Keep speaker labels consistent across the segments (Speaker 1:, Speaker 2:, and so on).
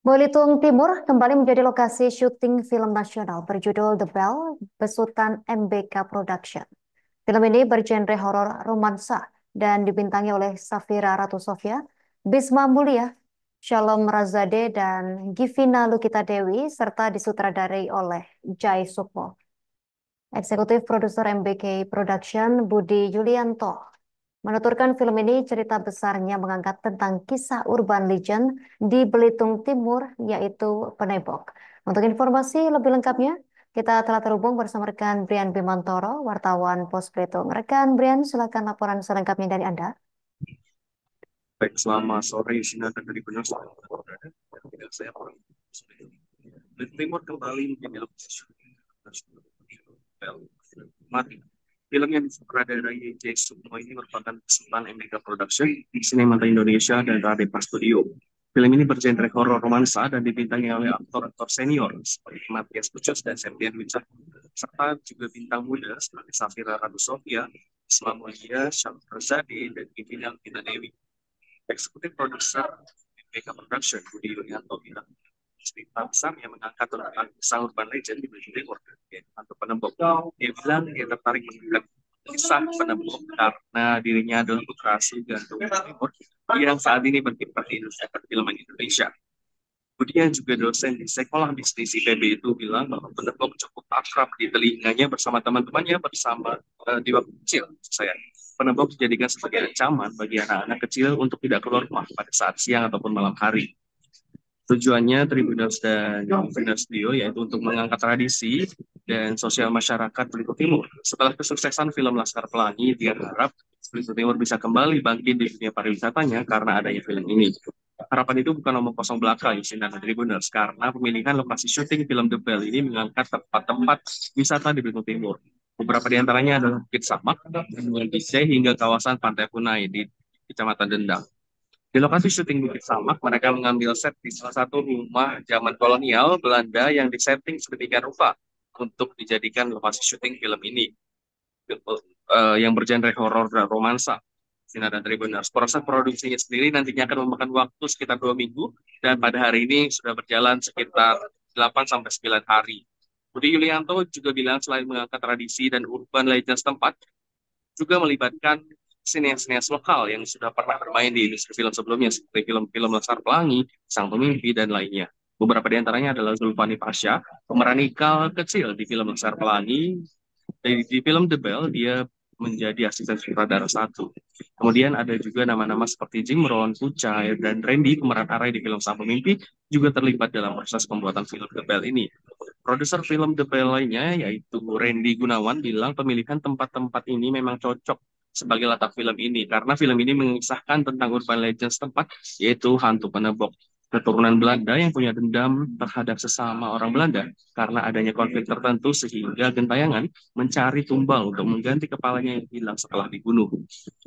Speaker 1: Belitung Timur kembali menjadi lokasi syuting film nasional berjudul The Bell besutan MBK Production. Film ini bergenre horor romansa dan dibintangi oleh Safira Ratu Sofia, Bisma Mulia, Shalom Razade, dan Givina Lukita Dewi, serta disutradarai oleh Jai Sukmo. Eksekutif produser MBK Production Budi Yulianto menuturkan film ini cerita besarnya mengangkat tentang kisah urban legend di Belitung Timur, yaitu Penebok. Untuk informasi lebih lengkapnya, kita telah terhubung bersama rekan Brian Bimantoro, wartawan Pos Belitung. Rekan Brian, silakan laporan selengkapnya dari Anda.
Speaker 2: Baik, selamat sore, sinar dari benar berada. Tidak saya orang Timur kembali menjadi lokasi mati. Film yang disutradarai Jai Sukmo ini merupakan kesempatan MBK Production, Sinemata Indonesia, dan Radepa Studio. Film ini bergenre horor romansa dan dibintangi oleh aktor-aktor senior seperti Matias Pucus dan Septian Wicak, serta juga bintang muda seperti Safira Ratu Sofia, Isma Mulia, Syam Razade, dan Givina Lukita Dewi. Eksekutif produser MBK Production Budi Yulianto bilang cerita besar yang mengangkat tentang kisah urban legend di Belitung Timur, yaitu Hantu Penembok. Dia bilang dia tertarik mengangkat kisah Penembok karena dirinya adalah putra asli Gantung Timur yang saat ini berkiprah di industri perfilman Indonesia. Kemudian juga dosen di Sekolah Bisnis IPB itu bilang bahwa Penembok cukup akrab di telinganya bersama teman-temannya di waktu kecil. Penembok dijadikan sebagai ancaman bagi anak-anak kecil untuk tidak keluar rumah pada saat siang ataupun malam hari. Tujuannya Tribuners dan Tribuners Studio yaitu untuk mengangkat tradisi dan sosial masyarakat Belitung Timur. Setelah kesuksesan film Laskar Pelangi, dia harap Belitung Timur bisa kembali bangkit di dunia pariwisatanya karena adanya film ini. Harapan itu bukan omong kosong belaka, Yusin dan Tribuners, karena pemilihan lokasi syuting film The Bell ini mengangkat tempat-tempat wisata di Belitung Timur. Beberapa di antaranya adalah Bukit Samak, Bendungan Bisai, hingga kawasan Pantai Punai di Kecamatan Dendang. Di lokasi syuting Bukit Samak, mereka mengambil set di salah satu rumah zaman kolonial Belanda yang disetting sedemikian rupa untuk dijadikan lokasi syuting film ini, yang bergenre horor dan romansa. Sinar dan Tribuners. Proses produksinya sendiri nantinya akan memakan waktu sekitar 2 minggu, dan pada hari ini sudah berjalan sekitar 8 sampai 9 hari. Budi Yulianto juga bilang selain mengangkat tradisi dan urban legend setempat, juga melibatkan sinias-sinias lokal yang sudah pernah bermain di industri film sebelumnya seperti film-film Laskar Pelangi, Sang Pemimpi, dan lainnya. Beberapa di antaranya adalah Zulfani Pasha, pemeran Ikal kecil di film Laskar Pelangi. Di film The Bell, dia menjadi asisten sutradara satu. Kemudian ada juga nama-nama seperti Jimron, Pucai, dan Randy, pemeran Arai di film Sang Pemimpi, juga terlibat dalam proses pembuatan film The Bell ini. Produser film The Bell lainnya, yaitu Randy Gunawan, bilang pemilihan tempat-tempat ini memang cocok sebagai latar film ini, karena film ini mengisahkan tentang urban legend setempat, yaitu hantu penebok, keturunan Belanda yang punya dendam terhadap sesama orang Belanda karena adanya konflik tertentu sehingga gentayangan mencari tumbal untuk mengganti kepalanya yang hilang setelah dibunuh.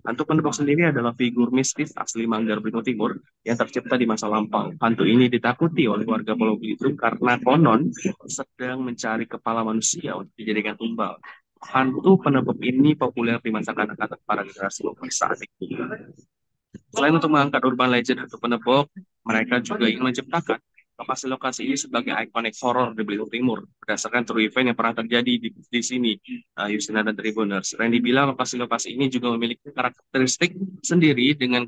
Speaker 2: Hantu penebok sendiri adalah figur mistis asli Manggar Belitung Timur yang tercipta di masa lampau. Hantu ini ditakuti oleh warga Pulau Belitung karena konon sedang mencari kepala manusia untuk dijadikan tumbal. Hantu penebok ini populer di masa kanak-kanak para generasi saat ini. Selain untuk mengangkat urban legend atau penebok, mereka juga ingin menciptakan lokasi-lokasi ini sebagai ikonik horor di Belitung Timur berdasarkan true event yang pernah terjadi di sini. Yusina dan Tribuners. Randy bilang lokasi-lokasi ini juga memiliki karakteristik sendiri dengan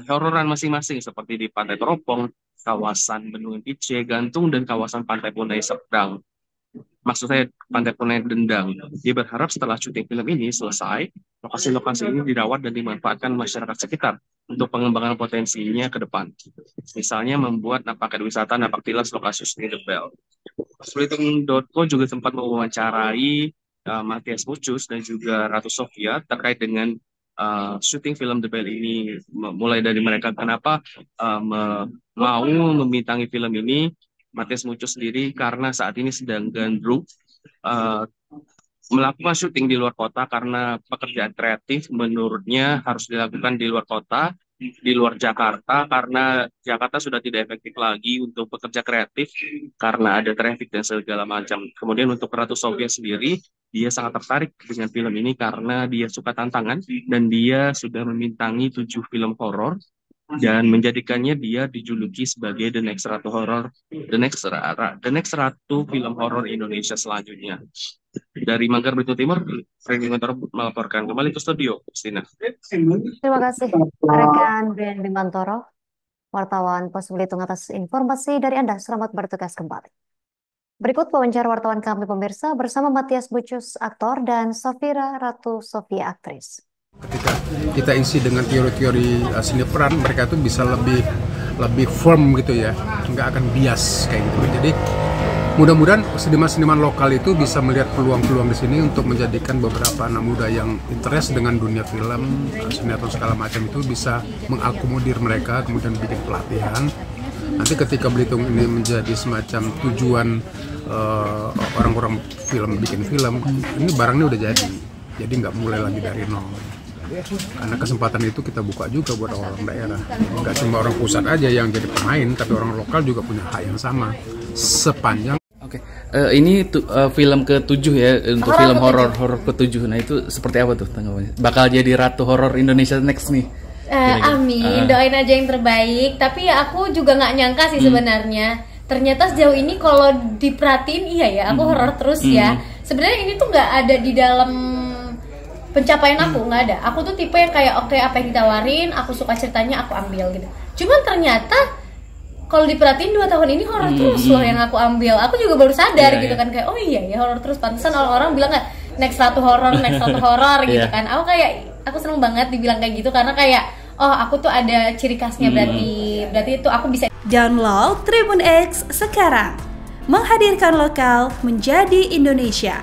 Speaker 2: hororan masing-masing seperti di Pantai Teropong, kawasan Bendungan Pice, Gantung, dan kawasan Pantai Punai Serdang. Maksud saya Pantai Punai Dendang. Dia berharap setelah syuting film ini selesai, lokasi-lokasi ini dirawat dan dimanfaatkan masyarakat sekitar untuk pengembangan potensinya ke depan. Misalnya membuat napak wisata napak tilas lokasi syuting The Bell. Belitung.co juga sempat mewawancarai Matias Pucus dan juga Ratu Sofia terkait dengan syuting film The Bell ini. Mulai dari mereka kenapa mau membintangi film ini. Matias Mucus sendiri karena saat ini sedang gandrung melakukan syuting di luar kota karena pekerjaan kreatif menurutnya harus dilakukan di luar kota, di luar Jakarta, karena Jakarta sudah tidak efektif lagi untuk pekerja kreatif karena ada traffic dan segala macam. Kemudian untuk Ratu Sofia sendiri, dia sangat tertarik dengan film ini karena dia suka tantangan dan dia sudah membintangi 7 film horor dan menjadikannya dia dijuluki sebagai the next ratu film horor Indonesia selanjutnya. Dari Manggar Belitung Timur, Franky Mantoro melaporkan kembali ke studio, Christina.
Speaker 1: Terima kasih rekan Brian Bimantoro, wartawan Pos Belitung atas informasi dari Anda. Selamat bertugas kembali. Berikut wawancara wartawan kami pemirsa bersama Matias Bucus, aktor, dan Safira Ratu Sofia, aktris.
Speaker 3: Ketika kita isi dengan teori-teori seni peran, mereka tuh bisa lebih firm gitu ya, nggak akan bias kayak gitu. Jadi mudah-mudahan seniman-seniman lokal itu bisa melihat peluang-peluang di sini untuk menjadikan beberapa anak muda yang interest dengan dunia film, sinetron segala macam itu bisa mengakomodir mereka, kemudian bikin pelatihan. Nanti ketika Belitung ini menjadi semacam tujuan orang-orang film bikin film, ini barangnya udah jadi nggak mulai lagi dari nol. Karena kesempatan itu kita buka juga buat orang daerah. Nggak cuma orang pusat aja yang jadi pemain, tapi orang lokal juga punya hak yang sama sepanjang.
Speaker 4: Oke, ini film ke-7 ya, untuk film horor ke-7. Nah itu seperti apa tuh tanggapannya? Bakal jadi ratu horor Indonesia next nih?
Speaker 5: Amin, doain aja yang terbaik. Tapi ya aku juga nggak nyangka sih sebenarnya. Ternyata sejauh ini kalau diperhatiin iya ya, aku horor terus ya. Sebenarnya ini tuh nggak ada di dalam pencapaian aku, nggak ada. Aku tuh tipe yang kayak oke, apa yang ditawarin, aku suka ceritanya, aku ambil gitu. Cuman ternyata kalau diperhatiin 2 tahun ini horor terus loh yang aku ambil. Aku juga baru sadar gitu kan, kayak oh iya ya horor terus. Pantesan orang-orang bilang nggak next ratu horor gitu kan. Aku seneng banget dibilang kayak gitu karena kayak oh aku tuh ada ciri khasnya, berarti itu aku bisa.
Speaker 6: Download Tribun X sekarang, menghadirkan lokal menjadi Indonesia.